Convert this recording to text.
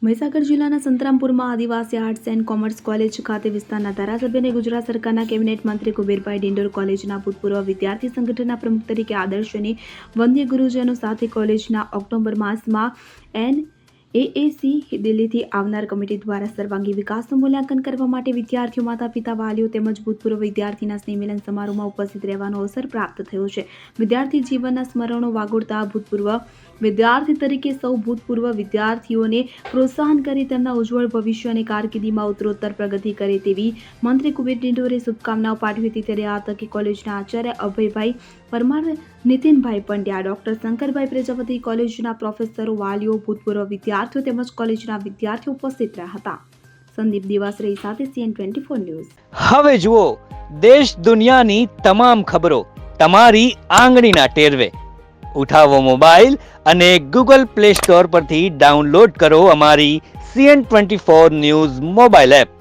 મહીસાગર જિલ્લાના સંતરામપુરમાં આદિવાસી arts and commerce college ખાતે વિસ્તારના ધારાસભ્યને ગુજરાત સરકારના કેબિનેટ મંત્રી કુબેરભાઈ ડિંડોર કોલેજના ભૂતપૂર્વ વિદ્યાર્થી સંગઠનના પ્રમુખ તરીકે આદર્શની વંદ્ય ગુરુજનો સાથે કોલેજના ઓક્ટોબર માસમાં AAC દિલ્હીથી આવનાર કમિટી દ્વારા સર્વાંગી વિકાસનું મૂલ્યાંકન કરવા માટે વિદ્યાર્થીઓ, માતા પિતા, વાલીઓ તેમજ ભૂતપૂર્વ વિદ્યાર્થીના સ્નેહમિલન સમારોહમાં ઉપસ્થિત રહેવાનો અવસર પ્રાપ્ત થયો છે. વિદ્યાર્થી જીવનના સ્મરણો વાગોળતા ભૂતપૂર્વ વિદ્યાર્થી તરીકે સૌ ભૂતપૂર્વ વિદ્યાર્થીઓને પ્રોત્સાહન કરી તેમના ઉજ્જવળ ભવિષ્ય અને કારકિર્દીમાં ઉત્તરોત્તર પ્રગતિ કરે તેવી મંત્રી કુબેર ડિંડોરે શુભકામનાઓ પાઠવી હતી. ત્યારે આ તકે કોલેજના આચાર્ય અભયભાઈ પરમાર, નીતિનભાઈ પંડ્યા, ડોક્ટર શંકરભાઈ પ્રજાપતિ, કોલેજના પ્રોફેસરો, વાલીઓ, ભૂતપૂર્વ વિદ્યાર્થીઓ તેમજ કોલેજના વિદ્યાર્થીઓ ઉપસ્થિત રહ્યા હતા. સંદીપ દેવાસરી સાથે CN24 ન્યૂઝ. હવે જુઓ દેશ દુનિયાની તમામ ખબરો તમારી આંગળીના ટેરવે. ઉઠાવો મોબાઈલ અને Google Play Store પરથી ડાઉનલોડ કરો અમારી CN24 ન્યૂઝ મોબાઈલ એપ.